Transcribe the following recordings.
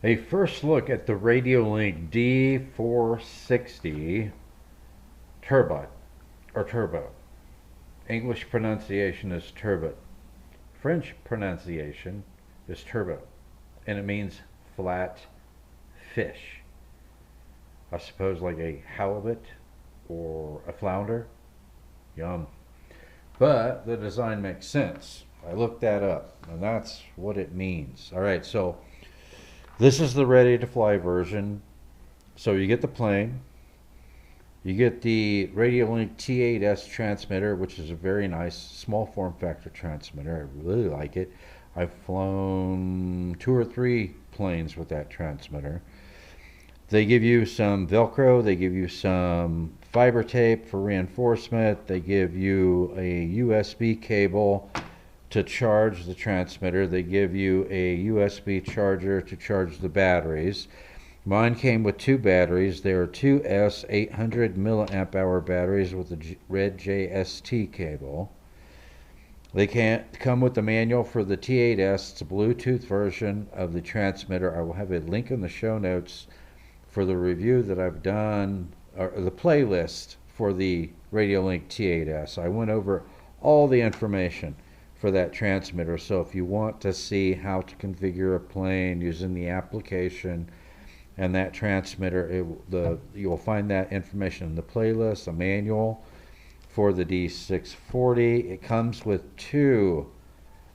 A first look at the Radiolink D460 Turbot or Turbot. English pronunciation is turbot. French pronunciation is turbot, and it means flat fish. I suppose like a halibut or a flounder. Yum. But the design makes sense. I looked that up, and that's what it means. All right, so this is the ready to fly version. So you get the plane, you get the Radiolink T8S transmitter, which is a very nice small form factor transmitter. I really like it. I've flown 2 or 3 planes with that transmitter. They give you some Velcro, they give you some fiber tape for reinforcement, they give you a USB cable to charge the transmitter, they give you a USB charger to charge the batteries. Mine came with 2 batteries. They are 2S 800 milliamp hour batteries with a red JST cable. They can't come with the manual for the T8S. It's a Bluetooth version of the transmitter. I will have a link in the show notes for the review that I've done, or the playlist for the Radiolink T8S. I went over all the information for that transmitter. So if you want to see how to configure a plane using the application and that transmitter, you'll find that information in the playlist, a manual for the D640. It comes with 2,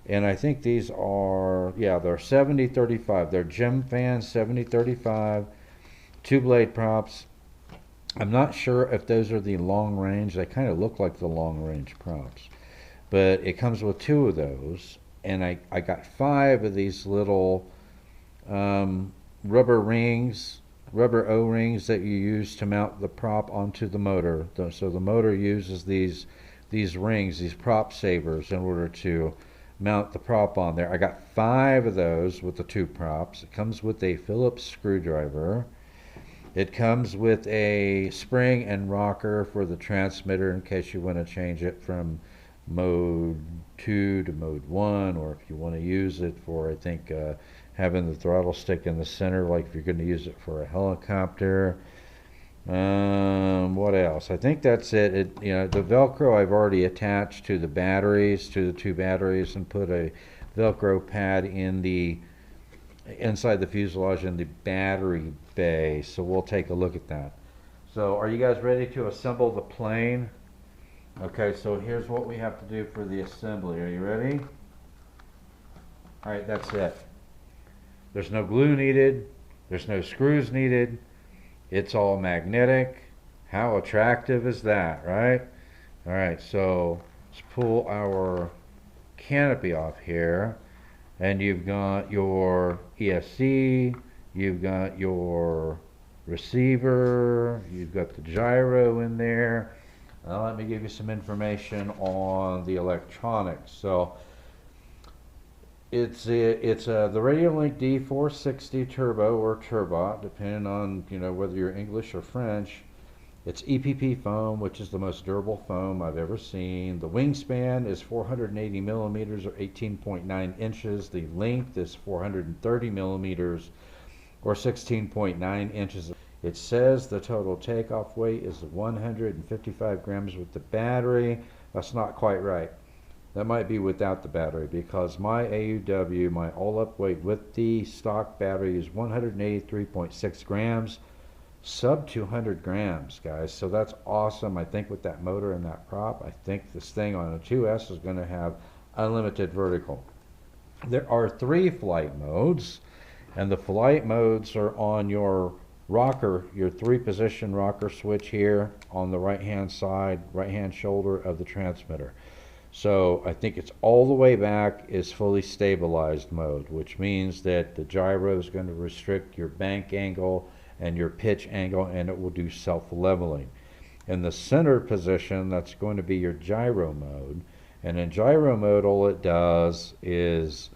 and I think these are, yeah, they're 70-35. They're Gemfan 70-35 two-blade props. I'm not sure if those are the long range. They kind of look like the long range props, but it comes with 2 of those, and I got 5 of these little rubber rings, rubber O-rings that you use to mount the prop onto the motor. So the motor uses these rings, these prop savers, in order to mount the prop on there. I got 5 of those with the 2 props. It comes with a Phillips screwdriver. It comes with a spring and rocker for the transmitter in case you want to change it from mode 2 to mode 1, or if you want to use it for, I think, having the throttle stick in the center, like if you're going to use it for a helicopter. What else? I think that's it. The Velcro I've already attached to the batteries, to the 2 batteries, and put a Velcro pad in the inside the fuselage in the battery bay. So we'll take a look at that. So are you guys ready to assemble the plane? Okay, so here's what we have to do for the assembly. Are you ready? All right, that's it. There's no glue needed. There's no screws needed. It's all magnetic. How attractive is that, right? All right, so let's pull our canopy off here. And you've got your ESC, you've got your receiver, you've got the gyro in there. Now let me give you some information on the electronics. So it's the Radiolink D460 Turbo or Turbot, depending on whether you're English or French. It's EPP foam, which is the most durable foam I've ever seen. The wingspan is 480 millimeters or 18.9 inches. The length is 430 millimeters or 16.9 inches. It says the total takeoff weight is 155 grams with the battery. That's not quite right. That might be without the battery, because my AUW, my all-up weight with the stock battery, is 183.6 grams. Sub 200 grams, guys. So that's awesome. I think with that motor and that prop, I think this thing on a 2S is going to have unlimited vertical. There are 3 flight modes, and the flight modes are on your rocker, your 3-position rocker switch here on the right-hand side, right-hand shoulder of the transmitter. So I think it's all the way back is fully stabilized mode, which means that the gyro is going to restrict your bank angle and your pitch angle, and it will do self-leveling. In the center position, that's going to be your gyro mode, and in gyro mode all it does is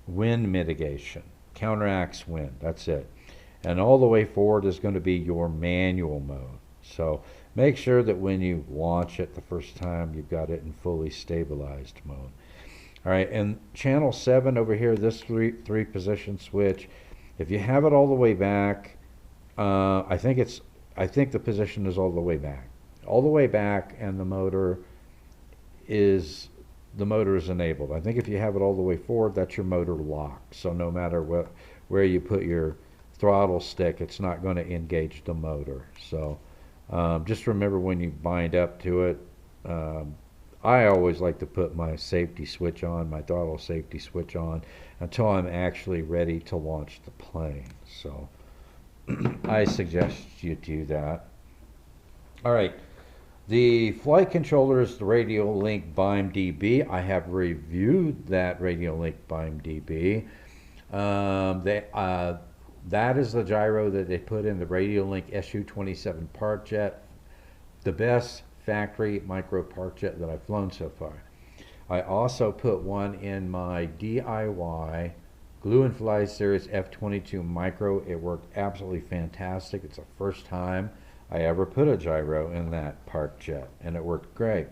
wind mitigation, counteracts wind, that's it. And all the way forward is going to be your manual mode. So make sure that when you launch it the first time, you've got it in fully stabilized mode. All right, and channel 7 over here, this three position switch, If you have it all the way back, I think the position is all the way back. All the way back, and the motor is enabled. I think if you have it all the way forward, that's your motor lock. So no matter where you put your throttle stick, it's not going to engage the motor. So just remember when you bind up to it, I always like to put my safety switch on, my throttle safety switch on, until I'm actually ready to launch the plane. So I suggest you do that. All right. The flight controller is the Radiolink Byme-DB. I have reviewed that Radiolink Byme-DB. That is the gyro that they put in the Radiolink SU-27 part jet, the best factory micro part jet that I've flown so far. I also put one in my DIY Glue and Fly Series F22 Micro. It worked absolutely fantastic. It's the first time I ever put a gyro in that part jet, and it worked great.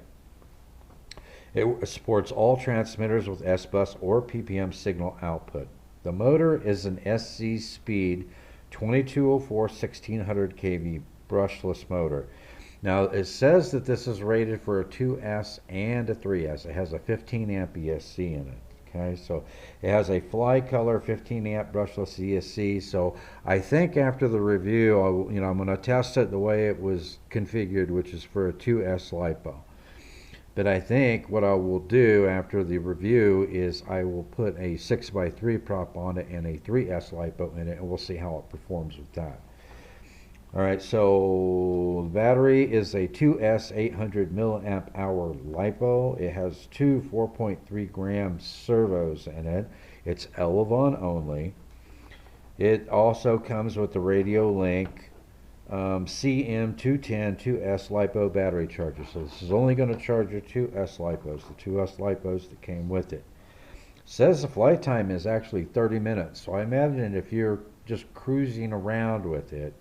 It supports all transmitters with S-Bus or PPM signal output. The motor is an SC Speed 2204 1600 kV brushless motor. Now it says that this is rated for a 2S and a 3S. It has a 15 amp ESC in it. Okay, so it has a fly color 15 amp brushless ESC. So I think after the review, I'm going to test it the way it was configured, which is for a 2S LiPo. But I think what I will do after the review is I will put a 6x3 prop on it and a 3S LiPo in it, and we'll see how it performs with that. All right, so the battery is a 2S 800 milliamp hour LiPo. It has two 4.3 gram servos in it. It's Elevon only. It also comes with the Radiolink CM210 2S LiPo battery charger. So this is only going to charge your 2S LiPos, the 2S LiPos that came with it. It says the flight time is actually 30 minutes. So I imagine if you're just cruising around with it,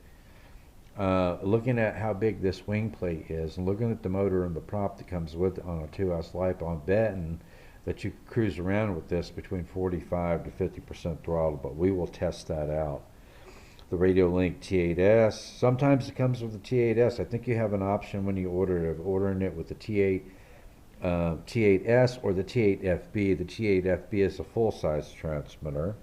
looking at how big this wing plate is and looking at the motor and the prop that comes with it on a 2S LiPo, I'm betting that you cruise around with this between 45 to 50% throttle, but we will test that out. The Radiolink T8S, sometimes it comes with the T8S. I think you have an option when you order it of ordering it with the T8S or the T8FB. The T8FB is a full-size transmitter.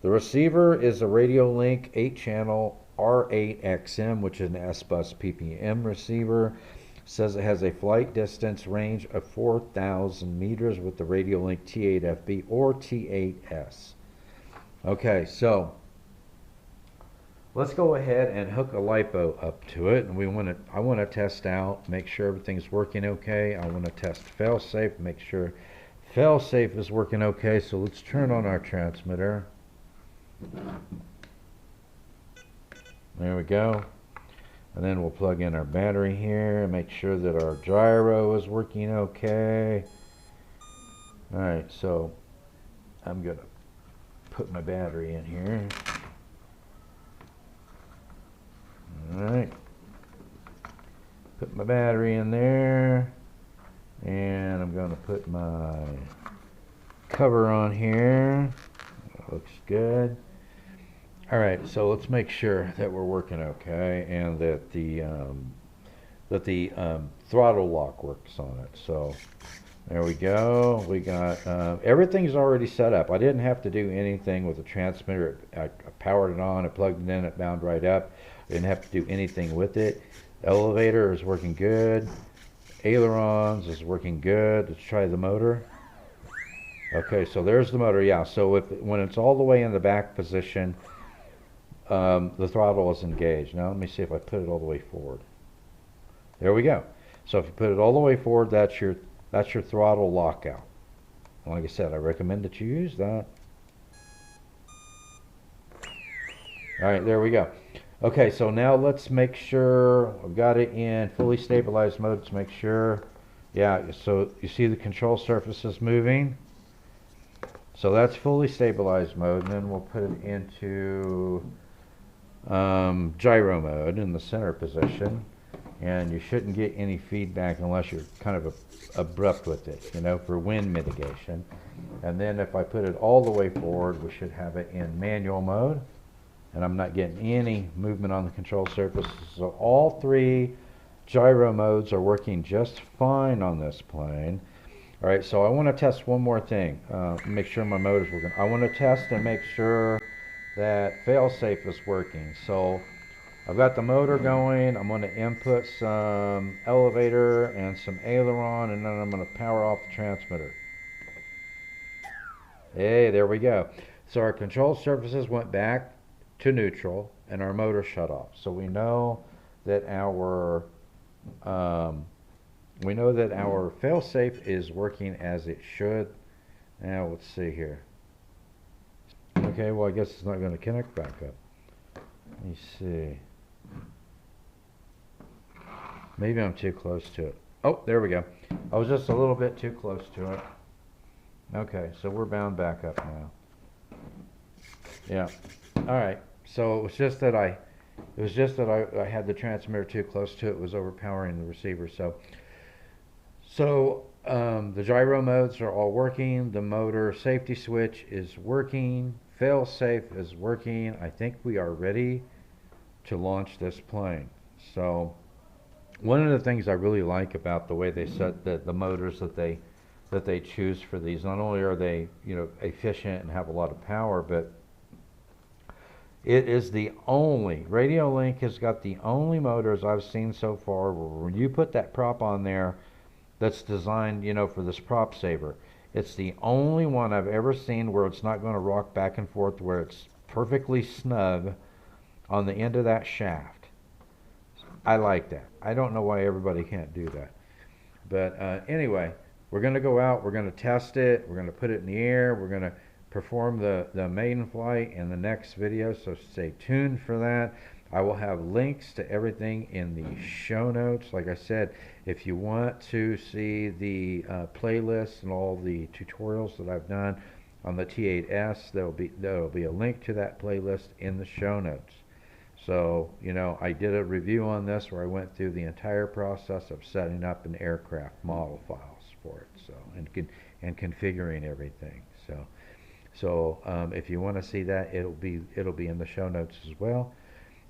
The receiver is a Radiolink 8-channel R8XM, which is an S-Bus PPM receiver. Says it has a flight distance range of 4,000 meters with the Radiolink T8FB or T8S. Okay, so let's go ahead and hook a LiPo up to it, and I want to test out, make sure everything's working okay. I want to test failsafe, make sure failsafe is working okay. So let's turn on our transmitter. There we go. And then we'll plug in our battery here and make sure that our gyro is working okay. Alright, so I'm going to put my battery in here. Alright. Put my battery in there. And I'm going to put my cover on here. That looks good. Alright, so let's make sure that we're working okay and that the throttle lock works on it. So there we go. We got everything's already set up. I didn't have to do anything with the transmitter. I powered it on, I plugged it in, it bound right up. I didn't have to do anything with it. The elevator is working good. Ailerons is working good. Let's try the motor. Okay, so there's the motor. Yeah, so when it's all the way in the back position, the throttle is engaged. Now let me see if I put it all the way forward. There we go. So if you put it all the way forward, that's your throttle lockout. Like I said, I recommend that you use that. Alright, there we go. Okay, so now let's make sure I've got it in fully stabilized mode to make sure. Yeah, so you see the control surface is moving. So that's fully stabilized mode, and then we'll put it into gyro mode in the center position, and you shouldn't get any feedback unless you're kind of abrupt with it, for wind mitigation. And then if I put it all the way forward, we should have it in manual mode. and I'm not getting any movement on the control surface. So all three gyro modes are working just fine on this plane. All right, so I want to test one more thing. Make sure my motor's working. I want to test and make sure that failsafe is working. So I've got the motor going. I'm going to input some elevator and some aileron, and then I'm going to power off the transmitter. Hey, there we go. So our control surfaces went back to neutral, and our motor shut off. So we know that our failsafe is working as it should. Now let's see here. Okay, well I guess it's not going to connect back up. Let me see. Maybe I'm too close to it. Oh, there we go. I was just a little bit too close to it. Okay, so we're bound back up now. Yeah. All right. So it was just that I had the transmitter too close to it. It was overpowering the receiver. So the gyro modes are all working. The motor safety switch is working. Fail-safe is working. I think we are ready to launch this plane. So one of the things I really like about the way they set the motors that they choose for these, not only are they, you know, efficient and have a lot of power, but it is the only, Radiolink has got the only motors I've seen so far where when you put that prop on there that's designed, you know, for this prop saver, it's the only one I've ever seen where it's not going to rock back and forth, where it's perfectly snug on the end of that shaft. I like that. I don't know why everybody can't do that. But anyway, we're going to go out, we're going to test it, we're going to put it in the air, we're going to perform the maiden flight in the next video, so stay tuned for that. I will have links to everything in the show notes. Like I said, if you want to see the playlist and all the tutorials that I've done on the T8S, there'll be a link to that playlist in the show notes. So, you know, I did a review on this where I went through the entire process of setting up an aircraft model files for it, so and configuring everything. So if you want to see that, it'll be in the show notes as well.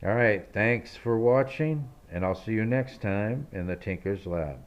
All right, thanks for watching, and I'll see you next time in the Tinkerz Lab.